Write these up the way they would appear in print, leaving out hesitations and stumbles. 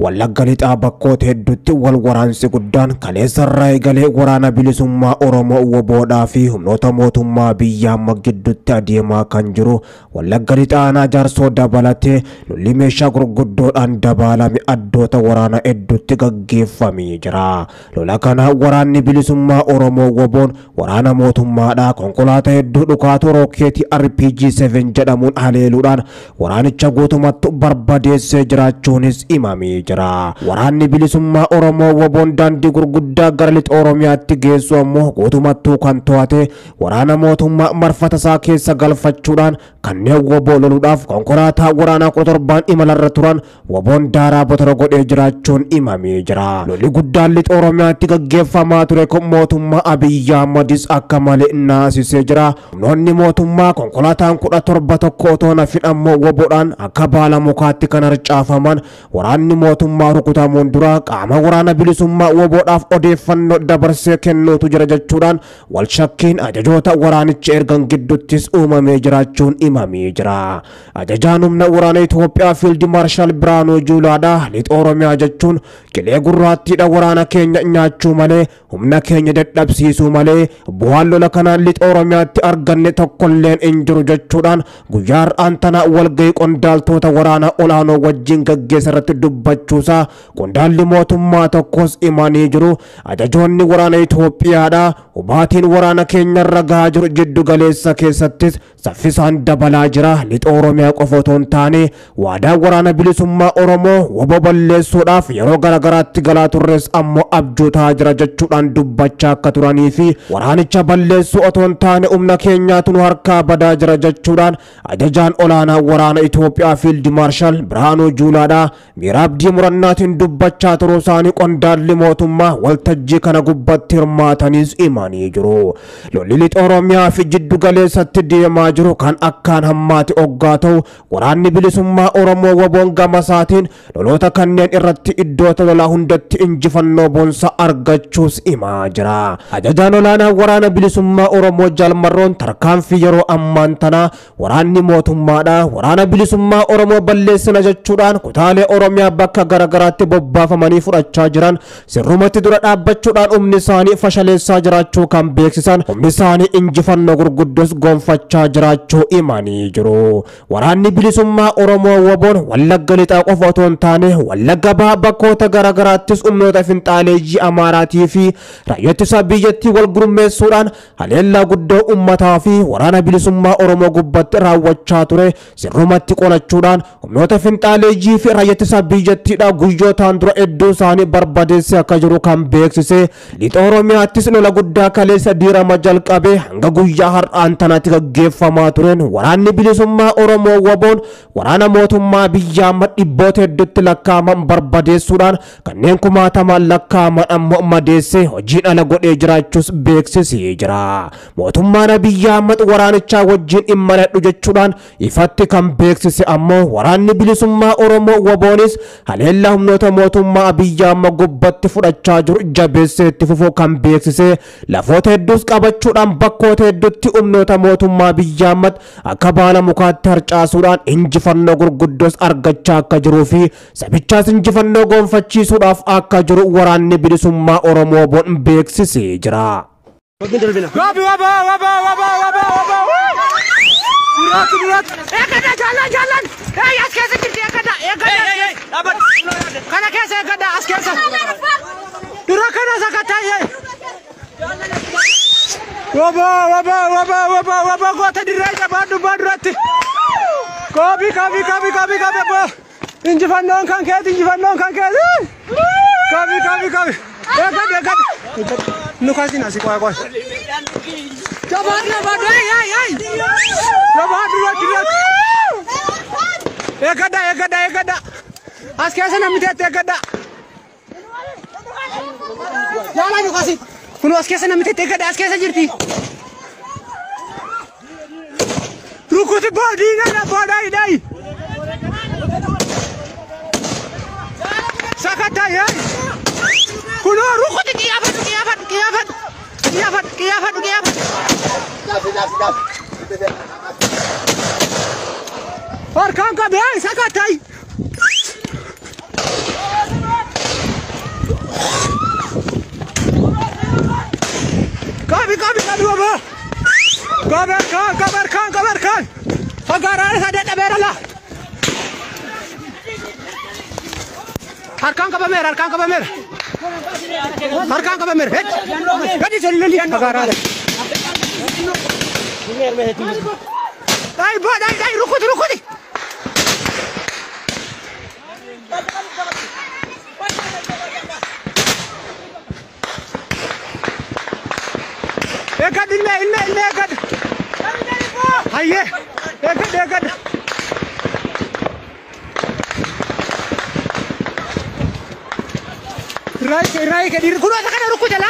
Wallagga lixaa bakkoota hedduutti wal waraansi guddaan kaleessarraa eegalee waraana bilisummaa Oromoo WBOdhaa fi humnoota mootummaa biyya amma gidduutti adeemaa kan jiru. Wallagga lixaa aanaa Jaarsoo dabalatee lolli meeshaa gurguddoodhaan dabalame addoota waraana hedduutti gaggeeffamee jira. Lola kana waraanni bilisummaa Oromoo WBOn waraana mootummaadhaa konkolaataa hedduu dhukaatu rookeetii RPG7 jedhamuun haleeluudhaan waraanicha guutumatti barbadeessee jiraachuunis himamee jira. Waraanni bilisummaa Oromoo WBOn daandii gurguddaa gara lixa Oromiyaatti geessu ammoo guutumattuu kan to'ate waraana mootummaa marfata isaa keessa galfachuudhaan kanneen WBO loluudhaaf konkolaataa waraanaa 17 imalarra turan WBOn daaraa botara godhee jiraachuun himamee jira. Lolli guddaan lixa Oromiyaatti gaggeeffamaa ture kun mootummaa Abiyyi Ahmadis akka malee naasisee jira. Humnoonni mootummaa konkolaataan 17 tokko otoo nafin ammoo WBOdhaan akka baala mukaatti kan harcaafaman waraanni mootummaa rukutamuun dura qaama waraana bilisummaa WBOdhaaf odeeffannoo dabarsee kennuutu jira jechuudhaan wal shakkiin ajajoota waraanicha ergan gidduuttis uumamee jiraachuun himamee jira. Ajajaan humna waraana Itoophiyaa Fiild Maarshaal Biraanuu Juulaadhaa lixa Oromiyaa jechuun qilee gurraattiidha waraana keenya nyaachuu malee humna keenya dadhabsiisuu malee bu'aan lola kanaan lixa Oromiyaatti arganne tokkolleen hin jiru jechuudhaan guyyaa har'aan tana walgahii qondaaltota waraana olaanoo wajjin gaggeessa irratti dubbachuusaa qondaalli mootummaa tokkos himanii jiru. Ajajoonni waraana Itoophiyaadhaa hubaatiin waraana keenyarra gahaa jiru jiddu galeessa keessattis saffisaan dabalaa jira. Lixa Oromiyaa qofa otoo hin taane waadaa waraana bilisummaa Oromoo WBO balleessuudhaaf yeroo garagaraatti galaa turres ammoo abjuutaa jira jechuudhaan dubbachaa akka turanii fi waraanicha balleessuu otoo hin taane humna keenyaatu nu harkaa badaa jira jechuudhaan ajajaan olaanaa waraana Itoophiyaa Fiild Maarshaal Biraanuu Juulaadhaa miira abdii murannaatiin dubbachaa turuu isaanii qondaalli mootummaa waltajjii kana gubbatti hirmaatanis himanii jiru. Lolli lixa Oromiyaa fi jiddu galeessatti deemaa jiru kan akkaan hammaate oggaa ta'u waraanni bilisummaa Oromoo WBOn gama isaatiin loloota kanneen irratti iddoota lolaa hundatti injifannoo boonsa argachuus himaa jira. Ajajaan olaanaa waraana bilisummaa Oromoo Jaalmarroon tarkaanfii yeroo ammaan tanaa waraanni mootummaadhaa waraana bilisummaa Oromoo balleessina jechuudhaan kutaalee Oromiyaa bakka garagaraatti bobbaafamanii fudhachaa jiran sirrumatti dura dhaabbachuudhaan humni isaanii fashaleessaa jiraachuu kan beeksisan humni isaanii injifannoo gurguddoos gonfachaa jiraachuu himanii jiru. Waraanni bilisummaa Oromoo WBOn Wallagga lixaa qofa otoo hin taane Wallagga bahaa bakkoota garagaraattis humnoota finxaaleeyyii Amaaraatii fi raayyaa ittisa biyyattii wal gurmeessuudhaan haleellaa guddoo uummataa fi waraana bilisummaa Oromoo gubbatti raawwachaa ture sirrumatti qolachuudhaan humnoota finxaaleeyyii fi raayyaa ittisa biyyattiidha guyyootaan dura hedduu isaanii barbadeessee akka jiru kan beeksise. Lixa Oromiyaattis lola guddaa kaleessa diirama jalqabee hanga guyyaa har'aan tanaatti gaggeeffamaa tureen waraanni bilisummaa Oromoo WBOn waraana mootummaa biyya amma dhibboota hedduutti lakkaa'aman barbadeessuudhaan kanneen kumaatamaan lakkaa'aman ammoo madeessee hojii dhala godhee jiraachuus beeksisee jira. Mootummaan biyya amma waraanichaa wajjin immaladhu jechuudhaan ifatti kan beeksise ammoo waraanni bilisummaa Oromoo WBOnis haleellaa humnoota mootummaa biyya amma gubbatti fudhachaa jiru jabeessee itti fufuu kan beeksise. Lafoota hedduus qabachuudhaan bakkoota hedduutti humnoota mootummaa biyya amma akka baala mukaatti harcaasuudhaan injifannoo gurguddoos argachaa akka jiruu fi sabichaas injifannoo gonfachiisuudhaaf akka jiru waraanni bilisummaa Oromoo WBOn beeksisee jira. Injifannoon kan keeti kabi nukasin asii qoy jabaadhu eeggadha as keessa namni teette eeggadha yaalaa nukasin kun as keessa namni teette eeggadha as keessa jirti rukuti boodiidha boodaayi sakataya kuno rukuti qiyafadhu harkaan qabee sakatay Kabar kan. Fagaran sada taberala. Harkan ka bamer. Gadi chali lali fagaran. Dai ruko di. Ekad inme ekad. Haye. Ekad. Rai ke diri kuno akan ruko jala.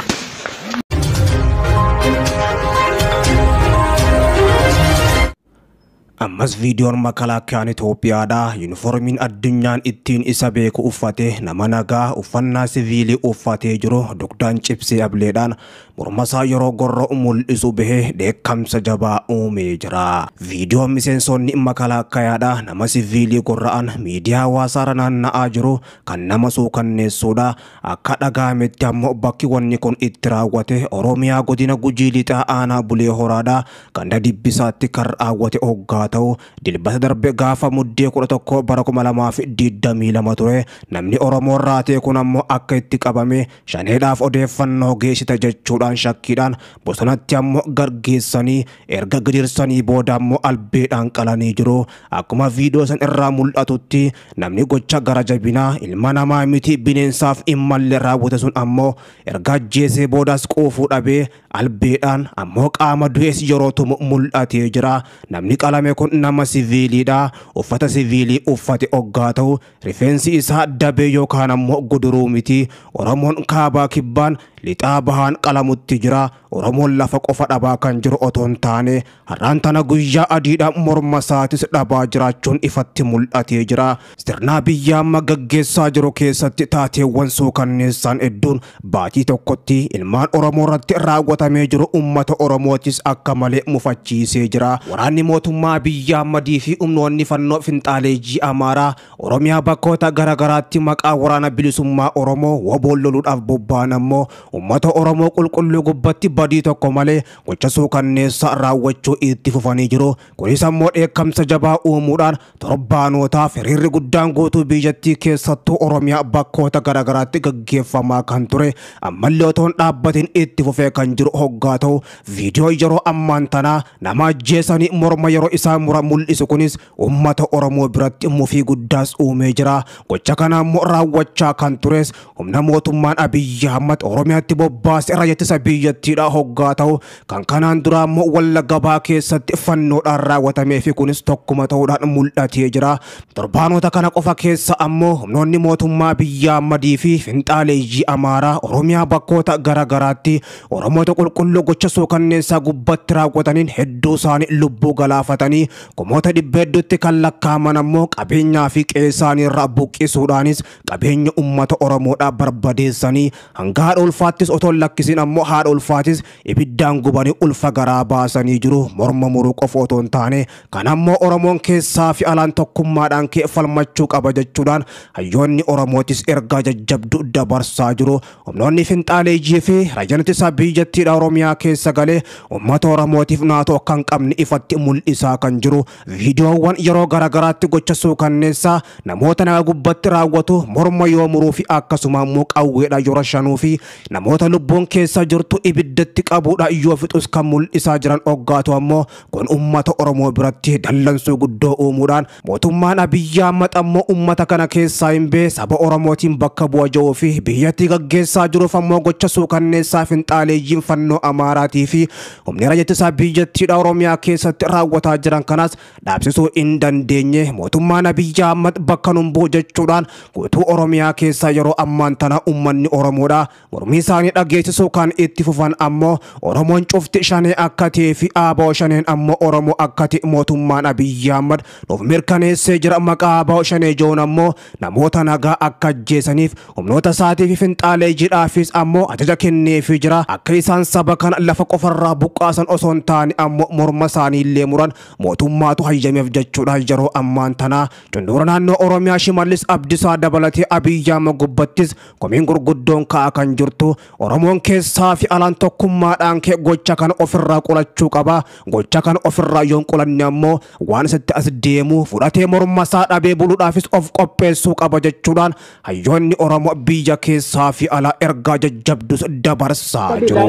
Ammas viidiyoon makalaakiyaan Itoophiyaadha. Yuunifoormiin addunyaan ittiin isa beeku uffate nama nagaa uffannaa siviilii uffatee jiru dugdaan cibsee ableedhaan mormasaa yeroo gorra'u mul'isu bahee dheekkamsa jabaa uumee jira. Viidiyoon miseensonni makalaakiyaadha nama siviilii gorra'an miidiyaa hawaasaarra naanna'aa jiru kan nama suukanneessuudha. Akka dhaga'ametti ammoo bakki wanni kun itti raawwate Oromiyaa godina Gujii Lixaa aanaa Bulee Horaadha. Ganda Dibbisaatti kan raawwate hoggaa ta'u dilbata darbe gaafa muddee 11 bara 2022 ture. Namni Oromoo raatee kun ammoo akka itti qabame shaneedhaaf odeeffannoo geessita jechuudhaan shakkiidhaan bosonatti ammoo gargeessanii erga gidirsanii booda ammoo albeedhaan qalanii jiru. Akkuma viidiyoo san irraa mul'atutti namni gocha gara jabinaa ilma namaa miti bineensaaf immallee raawwate sun ammoo erga ajjeesee boodas quufuu dhabee albeedhaan ammoo qaama du'ees yerootu mul'atee jira. Namni qalame kun nama siviiliidha. Uffata siviilii uffate hoggaa ta'u rifeensi isaa dabee yookaan ammoo guduruu miti. Oromoon kaabaa kibbaan lixaa bahaan qalamutti jira. Oromoon lafa qofa dhabaa kan jiru otoon taane har'aan tana guyyaa adiidhaan morma isaatis dhabaa jiraachuun ifatti mul'atee jira. Sirna biyyaa amma gaggeessaa jiru keessatti taateewwan suukanneessaan hedduun baatii tokkotti ilmaan Oromoo irratti raawwatamee jiru uummata Oromootis akka malee mufachiisee jira. Waraanni mootummaa biyyaa ammadii fi humnoonni fannoo finxaaleejii Amaaraa Oromiyaa bakkoota garagaraatti maqaa waraana bilisummaa Oromoo woboon loluudhaaf bobba'an ammoo uummata Oromoo qulqulluu gubbatti badii tokko malee gocha suukanneessaa raawwachuu itti fufanii jiru. Kunis ammoo dheekkamsa jabaa uumuudhaan torbaanotaaf hiriirri guddaan guutuu biyyattii keessattuu Oromiyaa bakkoota garagaraatti gaggeeffamaa kan ture ammallee otoon dhaabbatiin itti fufee kan jiru hoggaa ta'u viidiyoo yeroo ammaan tanaa nama ajjeesanii morma yeroo isaa mura mul'isu kunis uummata Oromoo biratti mufii guddaas uumee jira. Gocha kana ammoo raawwachaa kan tures humna mootummaan Abiyyi Ahmad Oromiyaatti bobbaase irra ittisa biyyattiidha hoggaa ta'u kan kanaan dura ammoo Wallagga Bahaa keessatti fannoodhaan raawwatamee fi kunis tokkuma ta'uudhaan mul'atee jira. Torbaanota kana qofa keessa ammoo humnoonni mootummaa Abiyyi Ahmadii fi finxaaleeyyii Amaaraa Oromiyaa bakkoota garagaraatti Oromoota qulqulluu gocha suukanneessaa gubbatti raawwataniin hedduu isaanii lubbuu galaafatanii kumoota dhibba hedduutti kan lakkaa'aman ammoo qabeenyaa fi qe'ee irraa buqqisuudhaanis qabeenya uummata Oromoodhaa barbadeessanii hanga haadha ulfaattis otoo lakkisiin ammoo haadha ulfaatis ibiddaan gubanii ulfa garaa baasanii jiru. Morma muruu qofa otoo hin taane kan ammoo Oromoon keessaa fi alaan tokkummaadhaan falmachuu qaba jechuudhaan hayyoonni Oromootis ergaa jajjabduu dabarsaa jiru. Humnoonni finxaaleeyyii fi raajaan ittisa biyyattiidha Oromiyaa keessa galee uummata Oromootiif naatoo kan qabne ifatti mul'isaa kan jiru. Viidiyoowwan yeroo garagaraatti gocha suukanneessaa namoota nagaa gubbatti raawwatu morma yoo muruu fi akkasuma immoo qawweedha yoo rashanuu fi namoota lubbuun keessa jirtu ibiddatti qabuudha yoo fixus kan mul'isaa jiran hoggaatu ammoo kun uummata Oromoo biratti dallansuu guddoo uumuudhaan mootummaan Abiyyi Ahmad ammoo uummata kana keessaa hin bee saba Oromootiin bakka bu'a jiruu fi biyyattii gaggeessaa jiruuf ammoo gocha suukanneessaa finxaaleeyyiin fannoo Amaaraatii fi humni raajaa ittisa biyyattiidha Oromiyaa keessatti raawwataa jiran kanas dhaabsisuu hin dandeenye. Mootummaan Abiyyi Ahmad bakka numbuu jechuudhaan guutuu Oromiyaa keessa yeroo ammaan tana uummanni Oromoodha mormii isaanii dhageessisuu kan itti fufan ammoo Oromoon cufti shanee akka ta'ee fi ABO shaneen ammoo Oromoo akka ta'e mootummaan Abiyyi Ahmad nuuf mirkaneessee jira. Maqaa ABO shanee joon ammoo namoota nagaa akka ajjeesaniif humnoota isaatii fi finxaaleeyyiidhaafis ammoo ajaja kenneefii jira. Akka isaan saba kana lafa qofarraa buqqaasan osoo hin taane ammoo morma isaanii illee muran mootummaatu hayyameef jechuudha. Yeroo ammaan tana cunduura naannoo Oromiyaa Shimallis Abdiisaa dabalatee Abiyyi Ahmad gubbattis komiin gurguddoon ka'aa kan jirtu. Oromoon keessaa fi alaan tokkummaadhaan kee gocha kan ofirraa qolachuu qaba. Gocha kan ofirraa yoon qolanne ammoo waan isatti as deemu fudhatee morma isaa dhabee buluudhaafis of qopheessuu qaba jechuudhaan hayyoonni Oromoo biyya keessaa fi alaa ergaa jajjabdus dabarsaa jiru.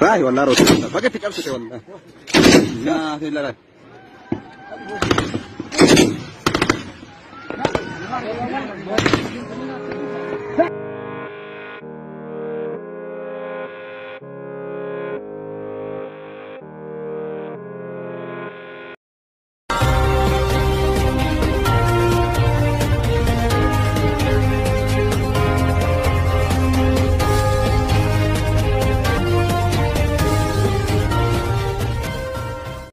Rahi والله روح بقى في كبسة والله لا في لا